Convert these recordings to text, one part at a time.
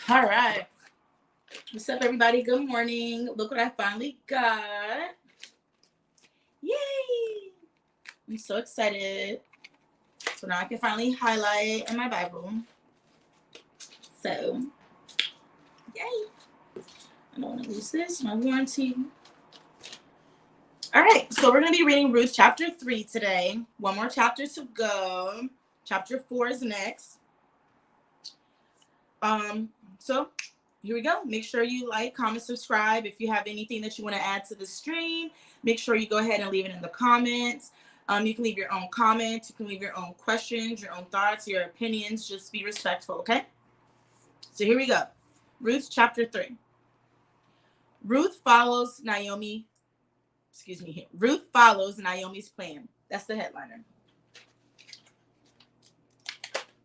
All right. What's up, everybody? Good morning. Look what I finally got. Yay! I'm so excited. So now I can finally highlight in my Bible. So, yay. I don't want to lose this. My warranty. All right. So we're going to be reading Ruth chapter 3 today. One more chapter to go. Chapter 4 is next. So here we go. Make sure you like, comment, subscribe. If you have anything that you want to add to the stream, make sure you go ahead and leave it in the comments. You can leave your own comments. You can leave your own questions, your own thoughts, your opinions. Just be respectful, okay? So here we go. Ruth chapter 3. Ruth follows Naomi's plan. That's the headliner.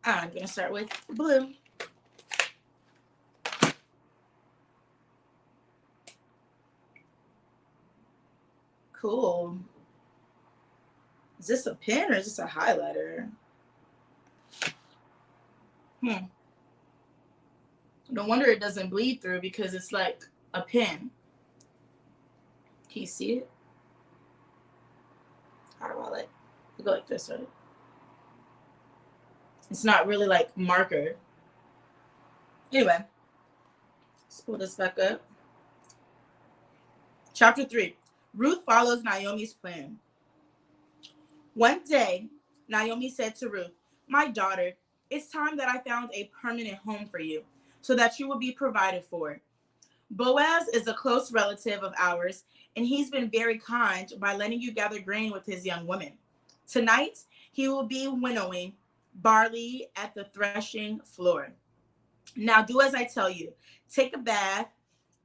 I'm going to start with blue. Cool. Is this a pen or is this a highlighter? No wonder it doesn't bleed through because it's like a pen. Can you see it? How do I go like this, right? It's not really like marker. Anyway, let's pull this back up. Chapter 3. Ruth follows Naomi's plan. One day, Naomi said to Ruth, "My daughter, it's time that I found a permanent home for you so that you will be provided for. Boaz is a close relative of ours, and he's been very kind by letting you gather grain with his young women. Tonight, he will be winnowing barley at the threshing floor. Now do as I tell you. Take a bath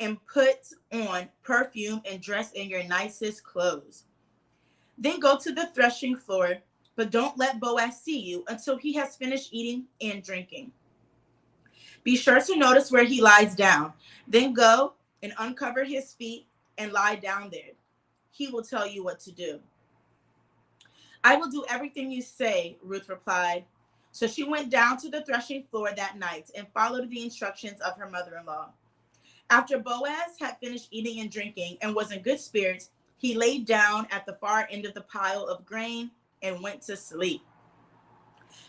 and put on perfume and dress in your nicest clothes. Then go to the threshing floor, but don't let Boaz see you until he has finished eating and drinking. Be sure to notice where he lies down. Then go and uncover his feet and lie down there. He will tell you what to do." "I will do everything you say," Ruth replied. So she went down to the threshing floor that night and followed the instructions of her mother-in-law. After Boaz had finished eating and drinking and was in good spirits, he laid down at the far end of the pile of grain and went to sleep.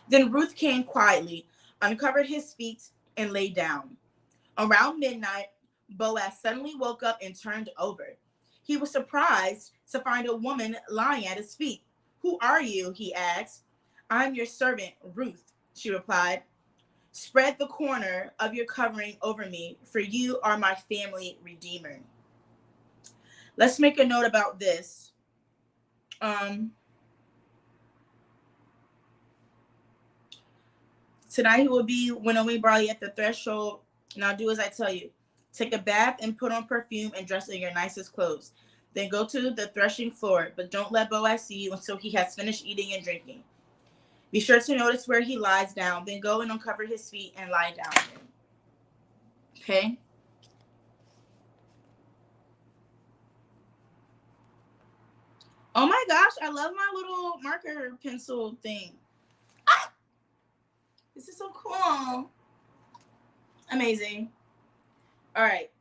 Then Ruth came quietly, uncovered his feet, and lay down. Around midnight, Boaz suddenly woke up and turned over. He was surprised to find a woman lying at his feet. "Who are you?" he asked. "I'm your servant, Ruth," she replied. "Spread the corner of your covering over me, for you are my family redeemer." Let's make a note about this. Tonight he will be winnowing barley at the threshold. Now do as I tell you. Take a bath and put on perfume and dress in your nicest clothes. Then go to the threshing floor, but don't let Boaz see you until he has finished eating and drinking. Be sure to notice where he lies down. Then go and uncover his feet and lie down there. Okay? Oh my gosh, I love my little marker pencil thing. Ah! This is so cool. Amazing. All right.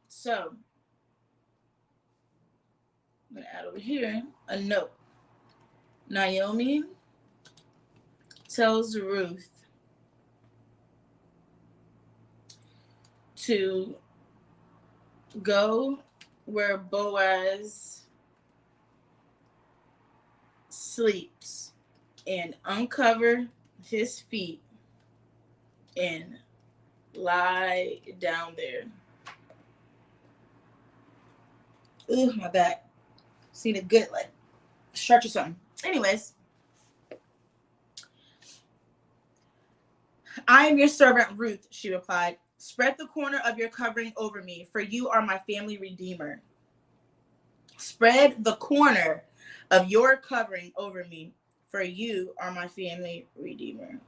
So, I'm going to add over here a note. Naomi tells Ruth to go where Boaz sleeps and uncover his feet and lie down there. Ooh, my back. See the good, like, stretch or something. Anyways, "I am your servant, Ruth," she replied. "Spread the corner of your covering over me, for you are my family redeemer." Spread the corner of your covering over me, for you are my family redeemer.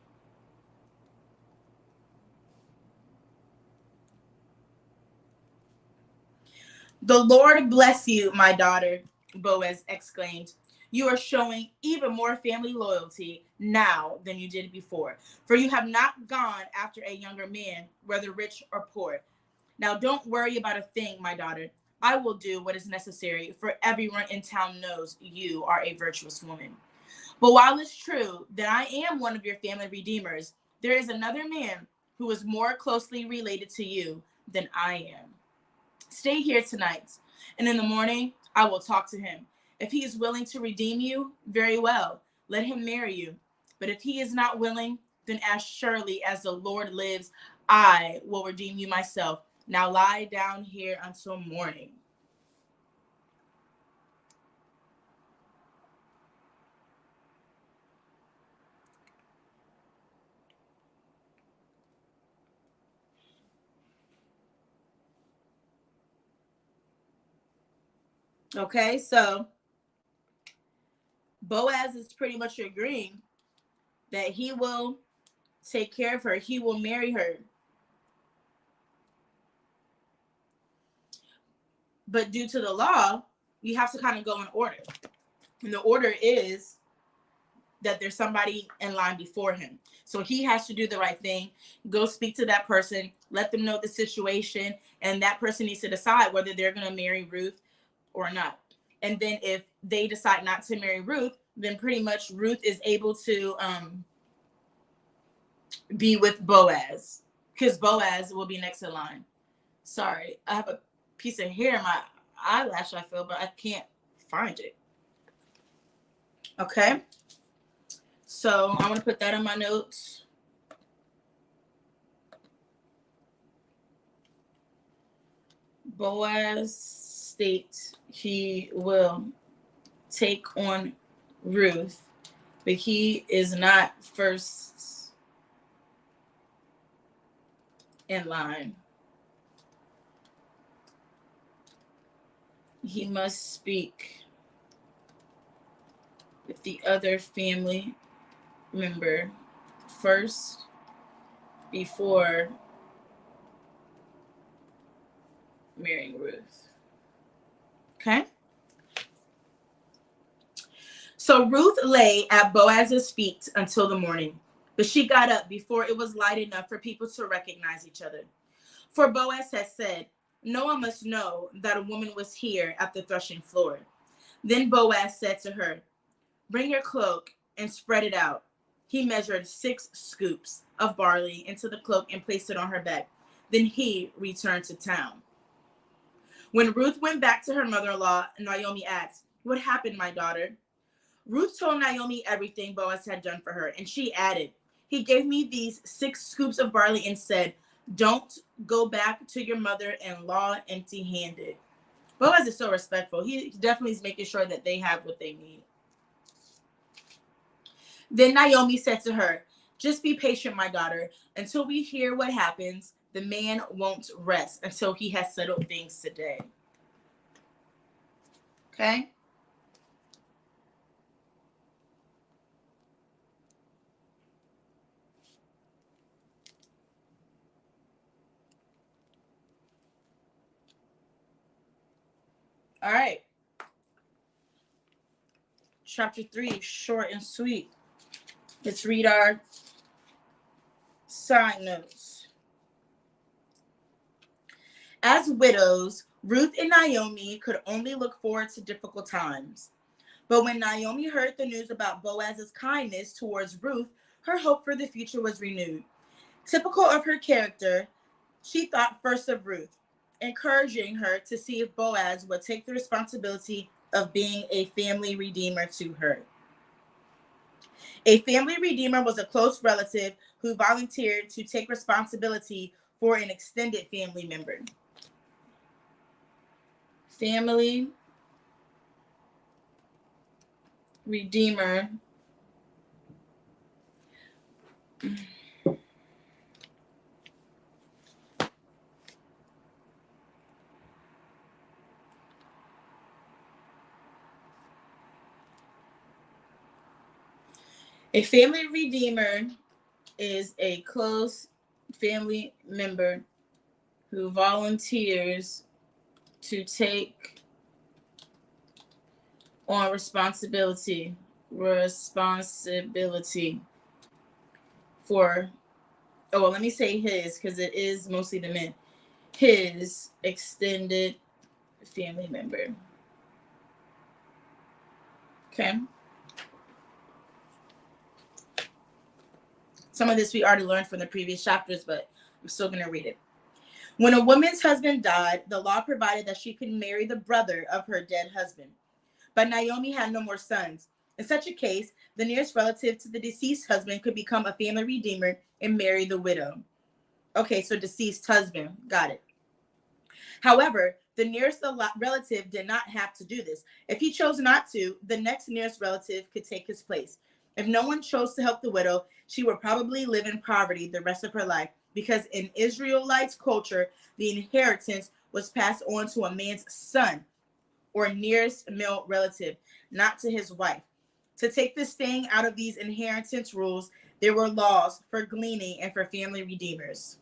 "The Lord bless you, my daughter," Boaz exclaimed. You are showing even more family loyalty now than you did before, for you have not gone after a younger man, whether rich or poor. Now don't worry about a thing, my daughter. I will do what is necessary, for everyone in town knows you are a virtuous woman. But while it's true that I am one of your family redeemers, there is another man who is more closely related to you than I am. Stay here tonight, and in the morning I will talk to him. If he is willing to redeem you, very well, let him marry you. But if he is not willing, then as surely as the Lord lives, I will redeem you myself. Now lie down here until morning. Okay, so Boaz is pretty much agreeing that he will take care of her, he will marry her. But due to the law, you have to kind of go in order. And the order is that there's somebody in line before him. So he has to do the right thing, go speak to that person, let them know the situation, and that person needs to decide whether they're going to marry Ruth or not. And then if they decide not to marry Ruth, then pretty much Ruth is able to be with Boaz, because Boaz will be next in line. Sorry, I have a piece of hair in my eyelash, I feel, but I can't find it. Okay, so I'm going to put that in my notes. Boaz states he will take on Ruth, but he is not first in line. He must speak with the other family member first before marrying Ruth. Okay? So Ruth lay at Boaz's feet until the morning, but she got up before it was light enough for people to recognize each other. For Boaz had said, no one must know that a woman was here at the threshing floor. Then Boaz said to her, bring your cloak and spread it out. He measured 6 scoops of barley into the cloak and placed it on her bed. Then he returned to town. When Ruth went back to her mother-in-law, Naomi asked, what happened, my daughter? Ruth told Naomi everything Boaz had done for her, and she added, he gave me these 6 scoops of barley and said, don't go back to your mother-in-law empty-handed. Boaz is so respectful. He definitely is making sure that they have what they need. Then Naomi said to her, just be patient, my daughter. Until we hear what happens, the man won't rest until he has settled things today. Okay? All right. Chapter 3, short and sweet. Let's read our side notes. As widows, Ruth and Naomi could only look forward to difficult times. But when Naomi heard the news about Boaz's kindness towards Ruth, her hope for the future was renewed. Typical of her character, she thought first of Ruth, encouraging her to see if Boaz would take the responsibility of being a family redeemer to her. A family redeemer was a close relative who volunteered to take responsibility for an extended family member. Family redeemer A family redeemer is a close family member who volunteers to take on responsibility for, oh, well, let me say his, because it is mostly the men, his extended family member. Okay. Some of this we already learned from the previous chapters, but I'm still going to read it. When a woman's husband died, the law provided that she could marry the brother of her dead husband. But Naomi had no more sons. In such a case, the nearest relative to the deceased husband could become a family redeemer and marry the widow. Okay, so deceased husband. Got it. However, the nearest relative did not have to do this. If he chose not to, the next nearest relative could take his place. If no one chose to help the widow, she would probably live in poverty the rest of her life, because in Israelites' culture, the inheritance was passed on to a man's son or nearest male relative, not to his wife. To take this thing out of these inheritance rules, there were laws for gleaning and for family redeemers.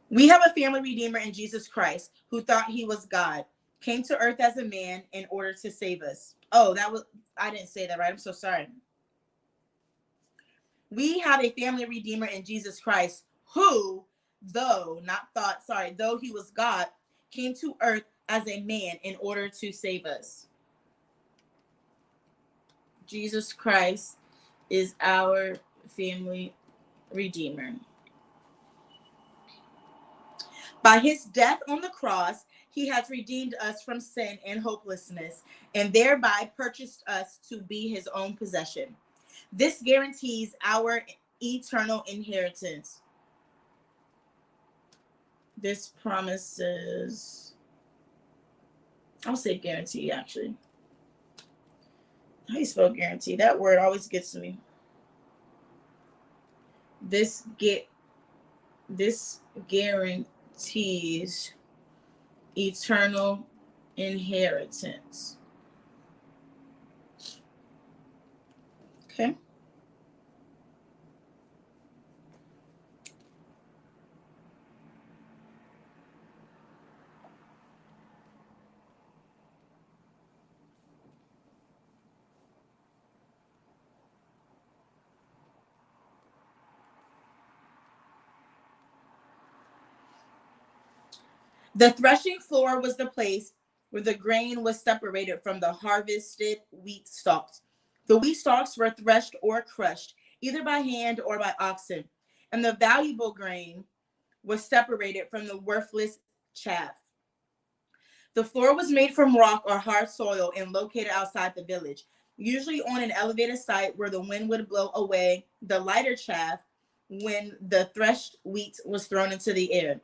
We have a family redeemer in Jesus Christ who thought he was God, came to earth as a man in order to save us. Oh, I didn't say that right. I'm so sorry. We have a family redeemer in Jesus Christ who, though he was God, came to earth as a man in order to save us. Jesus Christ is our family redeemer. By his death on the cross, he has redeemed us from sin and hopelessness, and thereby purchased us to be his own possession. This guarantees our eternal inheritance. This promises, I'll say guarantee, actually. How do you spell guarantee? That word always gets to me. This guarantees eternal inheritance. Okay. The threshing floor was the place where the grain was separated from the harvested wheat stalks. The wheat stalks were threshed or crushed, either by hand or by oxen, and the valuable grain was separated from the worthless chaff. The floor was made from rock or hard soil and located outside the village, usually on an elevated site where the wind would blow away the lighter chaff when the threshed wheat was thrown into the air.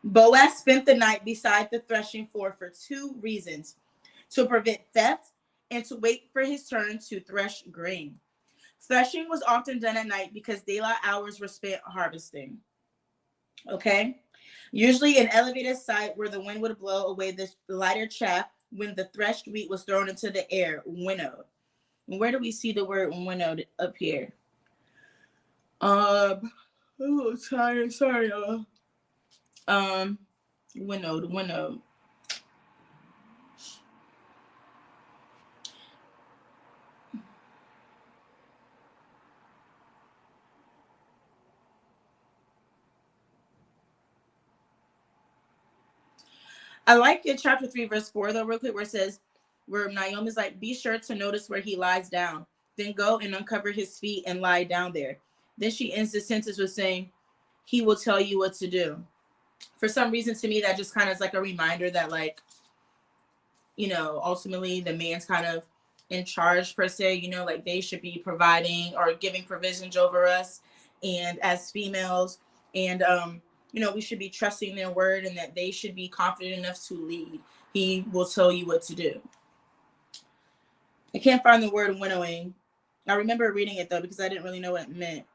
Boaz spent the night beside the threshing floor for two reasons: to prevent theft and to wait for his turn to thresh grain. Threshing was often done at night because daylight hours were spent harvesting. Okay? Usually an elevated site where the wind would blow away the lighter chaff when the threshed wheat was thrown into the air, winnowed. Where do we see the word winnowed up here? I'm a little tired. Sorry, y'all. Winnowed. I like in chapter 3, verse 4, though, real quick, where it says, where Naomi's like, be sure to notice where he lies down. Then go and uncover his feet and lie down there. Then she ends the sentence with saying, he will tell you what to do. For some reason, to me, that just kind of is like a reminder that, like, ultimately the man's kind of in charge, per se, like they should be providing or giving provisions over us. And as females, and, we should be trusting their word and that they should be confident enough to lead. He will tell you what to do. I can't find the word winnowing. I remember reading it, though, because I didn't really know what it meant.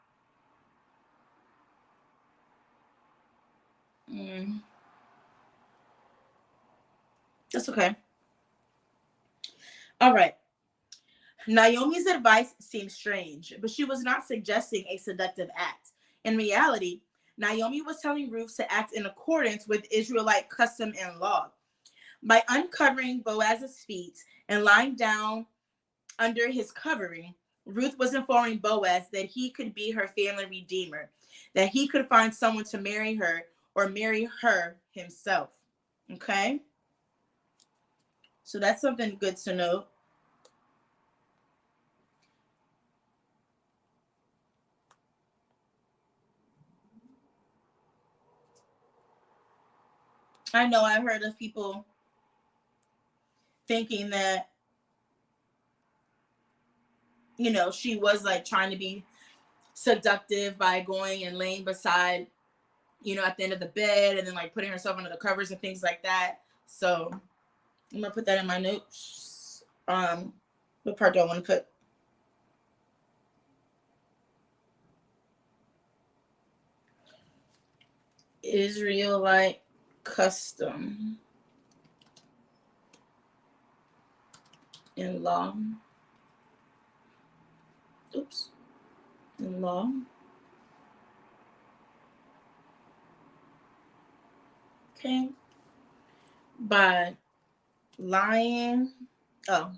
That's okay. All right. Naomi's advice seemed strange, but she was not suggesting a seductive act. In reality, Naomi was telling Ruth to act in accordance with Israelite custom and law. By uncovering Boaz's feet and lying down under his covering, Ruth was informing Boaz that he could be her family redeemer, that he could find someone to marry her or marry her himself. Okay? So that's something good to note. I know I've heard of people thinking that, she was like trying to be seductive by going and laying beside, at the end of the bed and then like putting herself under the covers and things like that. So I'm gonna put that in my notes. What part do I want to put? Israelite custom in law. Oops. In law. Okay. By lying. Oh.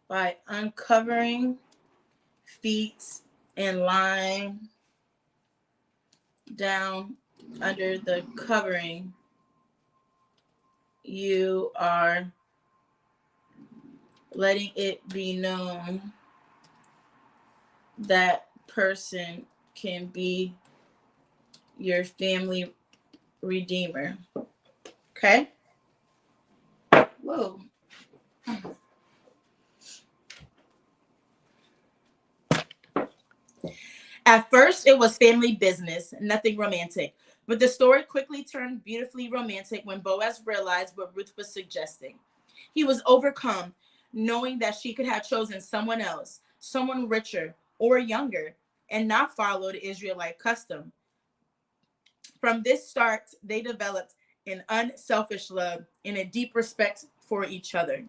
By uncovering feet and lying down under the covering, you are letting it be known that person can be your family redeemer. Okay? Whoa. At first, it was family business, nothing romantic. But the story quickly turned beautifully romantic when Boaz realized what Ruth was suggesting. He was overcome, knowing that she could have chosen someone else, someone richer or younger, and not followed Israelite custom. From this start, they developed an unselfish love and a deep respect for each other.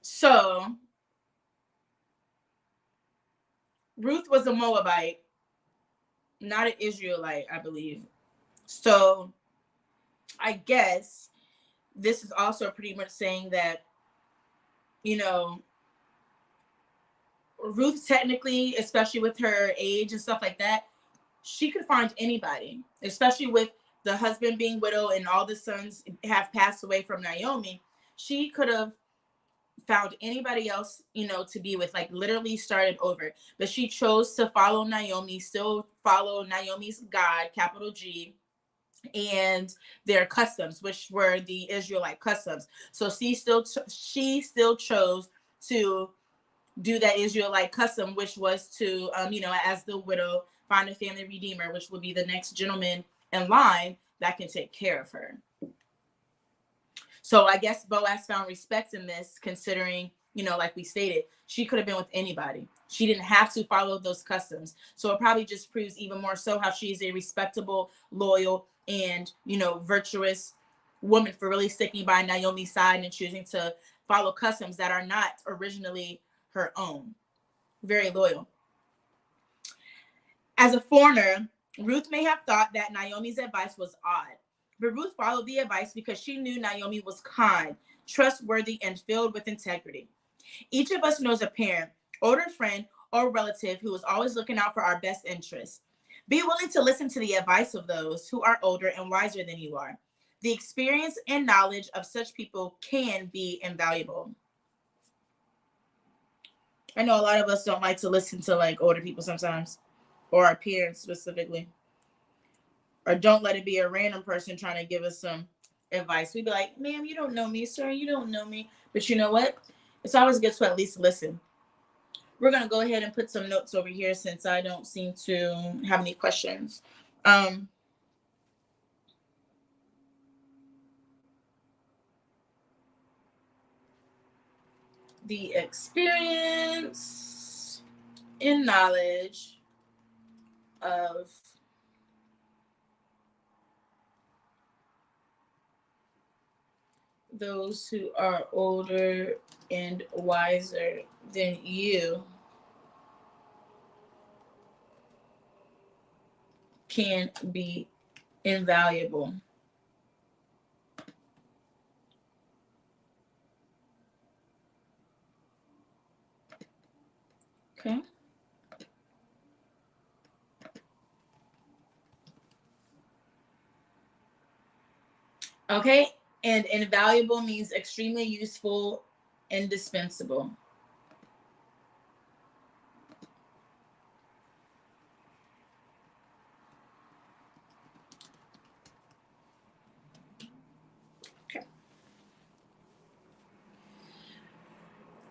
So, Ruth was a Moabite, not an Israelite, I believe. So, I guess this is also pretty much saying that, you know, Ruth technically, especially with her age and stuff like that, she could find anybody, especially with the husband being widow and all the sons have passed away from Naomi. She could have found anybody else, to be with, like literally started over. But she chose to follow Naomi, still follow Naomi's God, capital G, and their customs, which were the Israelite customs. So she still chose to do that Israelite custom, which was to, as the widow, find a family redeemer, which will be the next gentleman in line that can take care of her. So I guess Boaz found respect in this, considering, like we stated, she could have been with anybody. She didn't have to follow those customs. So it probably just proves even more so how she's a respectable, loyal, and, virtuous woman for really sticking by Naomi's side and choosing to follow customs that are not originally her own. Very loyal. As a foreigner, Ruth may have thought that Naomi's advice was odd, but Ruth followed the advice because she knew Naomi was kind, trustworthy, and filled with integrity. Each of us knows a parent, older friend, or relative who is always looking out for our best interests. Be willing to listen to the advice of those who are older and wiser than you are. The experience and knowledge of such people can be invaluable. I know a lot of us don't like to listen to like older people sometimes, or our parents specifically, or don't let it be a random person trying to give us some advice. We'd be like, ma'am, you don't know me, sir, you don't know me. But you know what? It's always good to at least listen. We're going to go ahead and put some notes over here since I don't seem to have any questions. The experience and knowledge of those who are older and wiser then you can be invaluable. Okay. Okay. And invaluable means extremely useful, indispensable. Okay.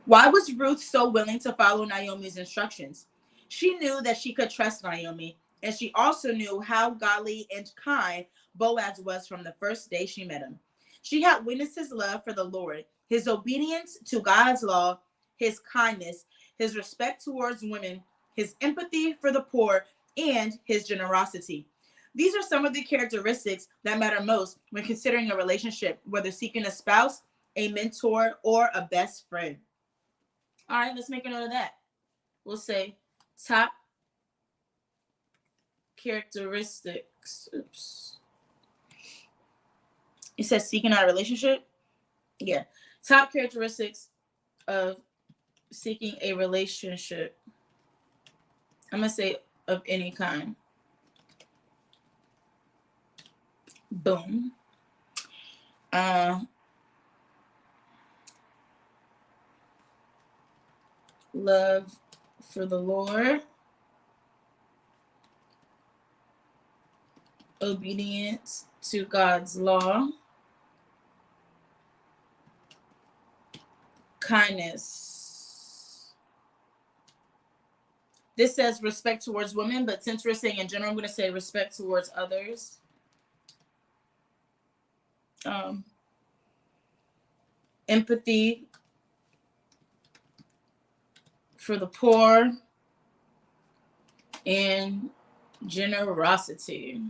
Why was Ruth so willing to follow Naomi's instructions? She knew that she could trust Naomi, and she also knew how godly and kind Boaz was from the first day she met him. She had witnessed his love for the Lord, his obedience to God's law, his kindness, his respect towards women, his empathy for the poor, and his generosity. These are some of the characteristics that matter most when considering a relationship, whether seeking a spouse, a mentor, or a best friend. All right, let's make a note of that. We'll say top characteristics. Oops. It says seeking out a relationship. Yeah. Top characteristics of seeking a relationship. I'm going to say of any kind. Boom. Love for the Lord. Obedience to God's law. Kindness. This says respect towards women, but since we're saying in general, I'm going to say respect towards others. Empathy for the poor, and generosity.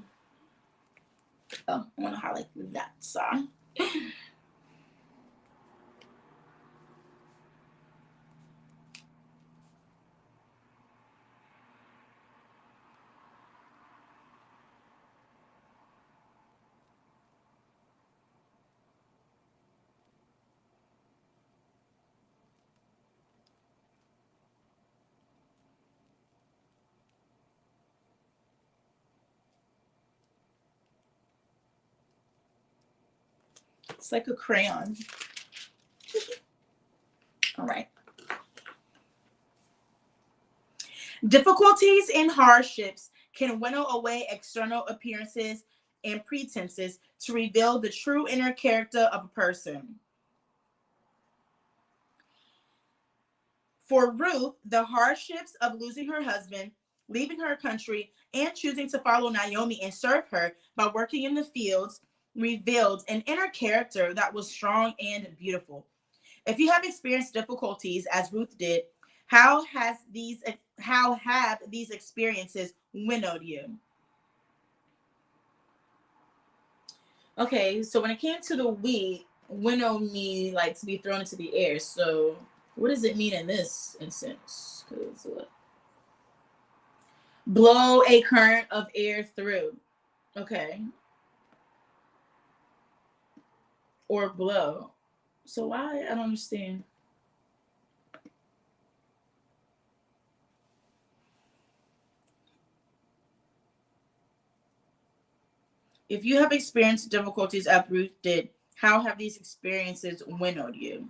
Oh, I want to highlight that song. It's like a crayon. All right. Difficulties and hardships can winnow away external appearances and pretenses to reveal the true inner character of a person. For Ruth, the hardships of losing her husband, leaving her country, and choosing to follow Naomi and serve her by working in the fields revealed an inner character that was strong and beautiful. If you have experienced difficulties as Ruth did, how have these experiences winnowed you? Okay, so when it came to the wheat, winnow me like to be thrown into the air. So what does it mean in this instance? Blow a current of air through. Okay. Or blow. So why? I don't understand. If you have experienced difficulties as Ruth did, how have these experiences winnowed you?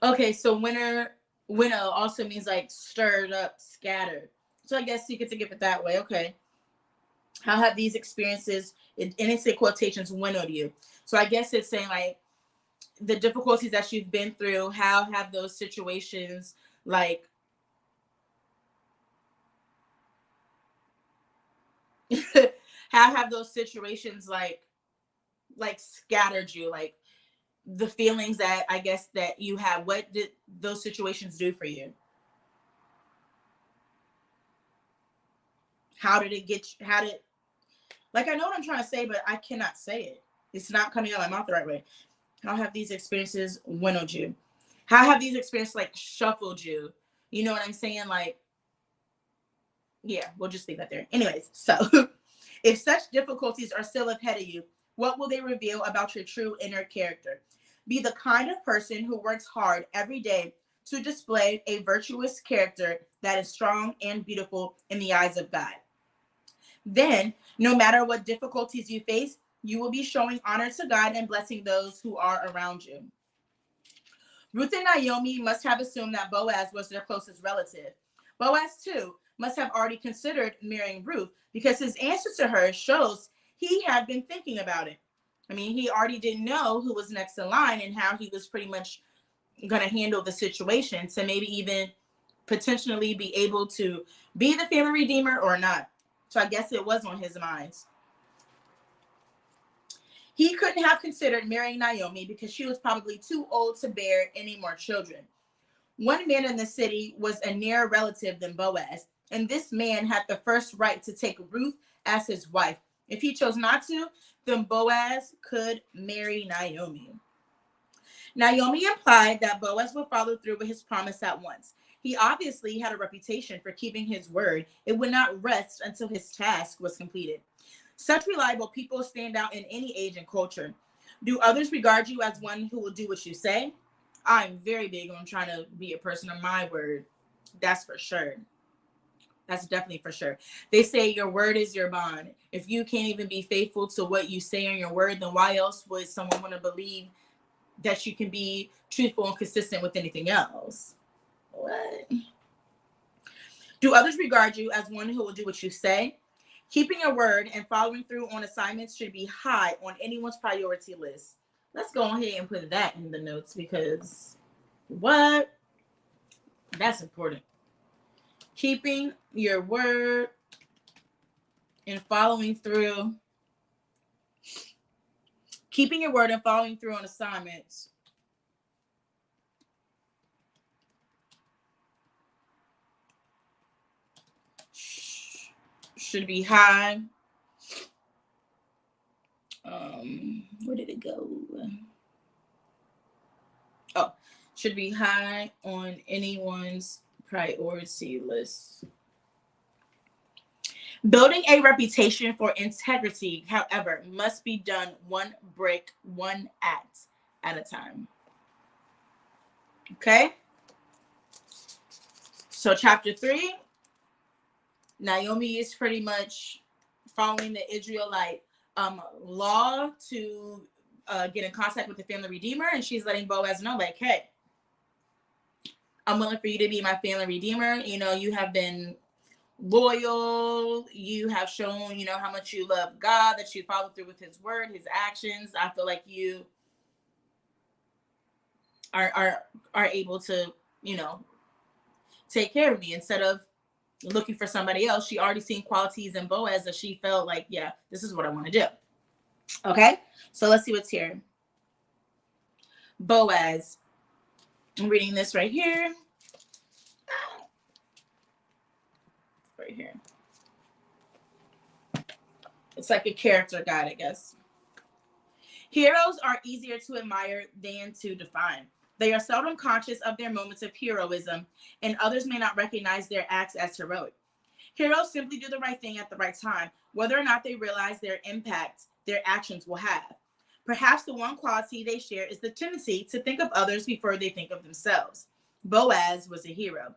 Okay, so winnow also means like stirred up, scattered. So I guess you get to give it that way. Okay. How have these experiences, and it's in quotations, winnowed you? So I guess it's saying like the difficulties that you've been through, how have those situations like how have those situations like scattered you, like the feelings that I guess that you have, what did those situations do for you? How did it get, like, I know what I'm trying to say, but I cannot say it. It's not coming out of my mouth the right way. How have these experiences winnowed you? How have these experiences, like, shuffled you? You know what I'm saying? Like, yeah, we'll just leave that there. Anyways, so if such difficulties are still ahead of you, what will they reveal about your true inner character? Be the kind of person who works hard every day to display a virtuous character that is strong and beautiful in the eyes of God. Then, no matter what difficulties you face, you will be showing honor to God and blessing those who are around you. Ruth and Naomi must have assumed that Boaz was their closest relative. Boaz, too, must have already considered marrying Ruth because his answer to her shows he had been thinking about it. I mean, he already didn't know who was next in line and how he was pretty much going to handle the situation to maybe even potentially be able to be the family redeemer or not. So I guess it was on his mind. He couldn't have considered marrying Naomi because she was probably too old to bear any more children. One man in the city was a nearer relative than Boaz, and this man had the first right to take Ruth as his wife. If he chose not to, then Boaz could marry Naomi. Naomi implied that Boaz would follow through with his promise at once. He obviously had a reputation for keeping his word. It would not rest until his task was completed. Such reliable people stand out in any age and culture. Do others regard you as one who will do what you say? I'm very big on trying to be a person of my word. That's for sure. That's definitely for sure. They say your word is your bond. If you can't even be faithful to what you say on your word, then why else would someone want to believe that you can be truthful and consistent with anything else? What? Do others regard you as one who will do what you say? Keeping your word and following through on assignments should be high on anyone's priority list. Let's go ahead and put that in the notes because what? That's important. Keeping your word and following through. Keeping your word and following through on assignments should be high. Where did it go? Oh, should be high on anyone's priority list. Building a reputation for integrity, however, must be done one brick, one act at a time. Okay? So chapter 3, Naomi is pretty much following the Israelite law to get in contact with the family redeemer, and she's letting Boaz know, like, hey, I'm willing for you to be my family redeemer. You know, you have been loyal. You have shown, you know, how much you love God, that you follow through with his word, his actions. I feel like you are able to, you know, take care of me instead of looking for somebody else. She already seen qualities in Boaz that she felt like, yeah, this is what I want to do. Okay, so let's see what's here. Boaz. I'm reading this right here. Right here. It's like a character guide, I guess. Heroes are easier to admire than to define. They are seldom conscious of their moments of heroism, and others may not recognize their acts as heroic. Heroes simply do the right thing at the right time, whether or not they realize their impact their actions will have. Perhaps the one quality they share is the tendency to think of others before they think of themselves. Boaz was a hero.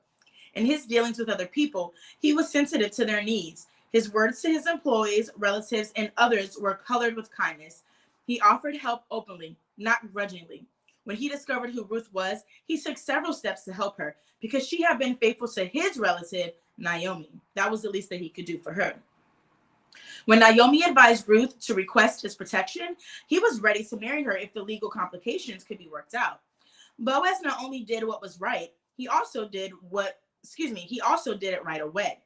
In his dealings with other people, he was sensitive to their needs. His words to his employees, relatives, and others were colored with kindness. He offered help openly, not grudgingly. When he discovered who Ruth was, he took several steps to help her because she had been faithful to his relative, Naomi. That was the least that he could do for her. When Naomi advised Ruth to request his protection, he was ready to marry her if the legal complications could be worked out. Boaz not only did what was right, he also did it right away.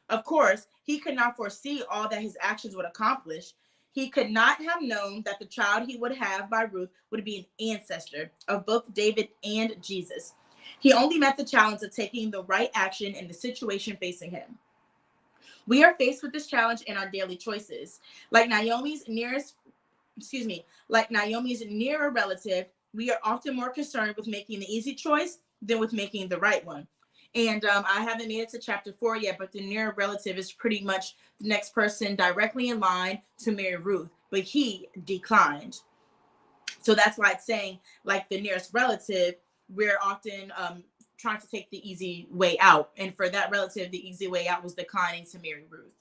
Of course, he could not foresee all that his actions would accomplish. He could not have known that the child he would have by Ruth would be an ancestor of both David and Jesus. He only met the challenge of taking the right action in the situation facing him. We are faced with this challenge in our daily choices. Like Naomi's nearest, like Naomi's nearer relative, we are often more concerned with making the easy choice than with making the right one. And I haven't made it to chapter 4 yet, but the nearer relative is pretty much the next person directly in line to marry Ruth, but he declined. So that's why it's saying, like the nearest relative, we're often trying to take the easy way out. And for that relative, the easy way out was declining to marry Ruth.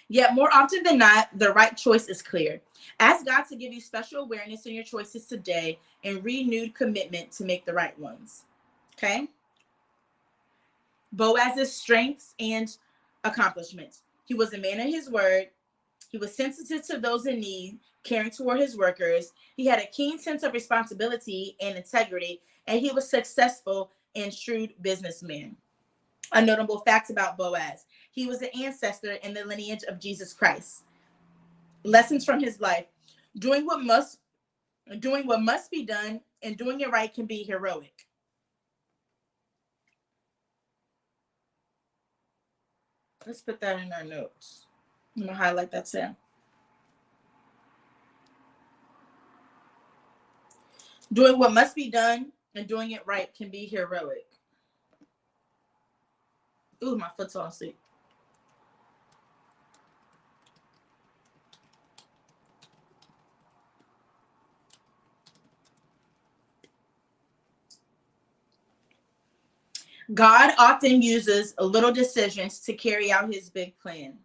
Yet more often than not, the right choice is clear. Ask God to give you special awareness in your choices today and renewed commitment to make the right ones. Okay? Boaz's strengths and accomplishments. He was a man of his word. He was sensitive to those in need, caring toward his workers. He had a keen sense of responsibility and integrity, and he was successful and shrewd businessman. A notable fact about Boaz: he was an ancestor in the lineage of Jesus Christ. Lessons from his life: doing what must be done, and doing it right can be heroic. Let's put that in our notes. I'm gonna highlight that too. Doing what must be done and doing it right can be heroic. Ooh, my foot's all asleep. God often uses little decisions to carry out his big plan.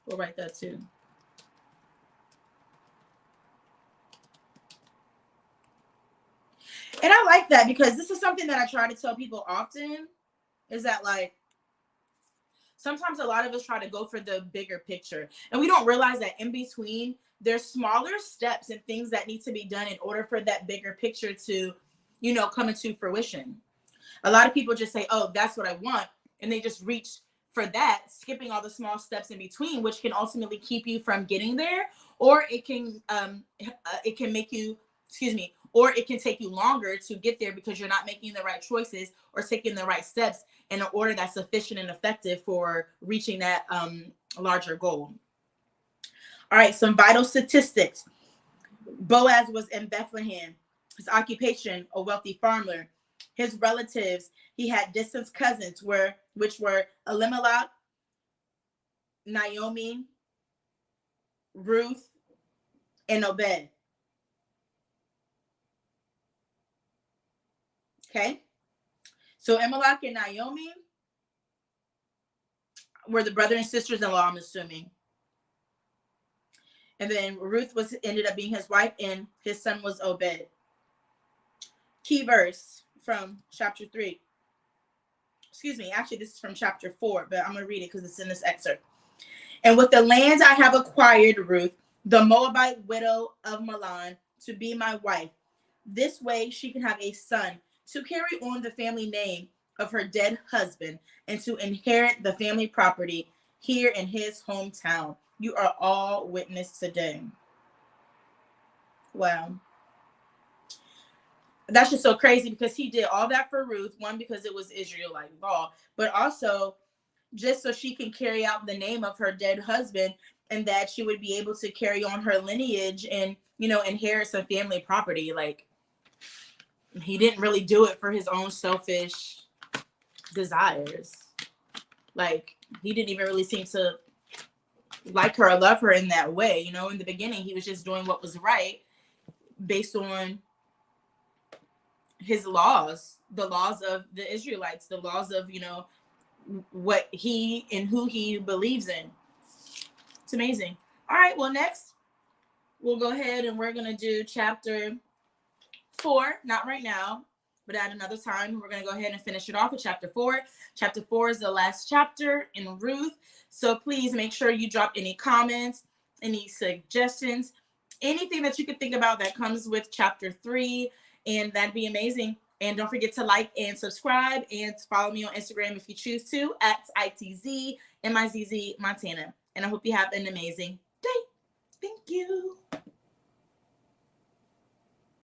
We'll write that too. And I like that because this is something that I try to tell people often, is that like sometimes a lot of us try to go for the bigger picture and we don't realize that in between there's smaller steps and things that need to be done in order for that bigger picture to, come into fruition. A lot of people just say, oh, that's what I want, and they just reach for that, skipping all the small steps in between, which can ultimately keep you from getting there, or it can make you, or it can take you longer to get there because you're not making the right choices or taking the right steps in an order that's sufficient and effective for reaching that larger goal. All right, some vital statistics. Boaz was in Bethlehem. His occupation, a wealthy farmer. His relatives, he had distant cousins, which were Elimelech, Naomi, Ruth, and Obed. Okay? So Elimelech and Naomi were the brother and sisters-in-law, I'm assuming. And then Ruth ended up being his wife, and his son was Obed. Key verse from chapter 3. Actually, this is from chapter 4, but I'm going to read it because it's in this excerpt. And with the land I have acquired, Ruth, the Moabite widow of Mahlon, to be my wife. This way she can have a son to carry on the family name of her dead husband and to inherit the family property here in his hometown. You are all witness today. Wow. That's just so crazy because he did all that for Ruth, one, because it was Israelite law, but also just so she can carry out the name of her dead husband and that she would be able to carry on her lineage and, inherit some family property. Like, he didn't really do it for his own selfish desires. Like, he didn't even really seem to like her or love her in that way. In the beginning, he was just doing what was right based on his laws, the laws of the Israelites, the laws of, what he and who he believes in. It's amazing. All right, well, next we'll go ahead and we're going to do chapter 4, not right now, but at another time. We're going to go ahead and finish it off with chapter 4. Chapter 4 is the last chapter in Ruth. So please make sure you drop any comments, any suggestions, anything that you could think about that comes with chapter 3, and that'd be amazing. And don't forget to like and subscribe and follow me on Instagram if you choose to at ITZMIZZ Montana. And I hope you have an amazing day. Thank you.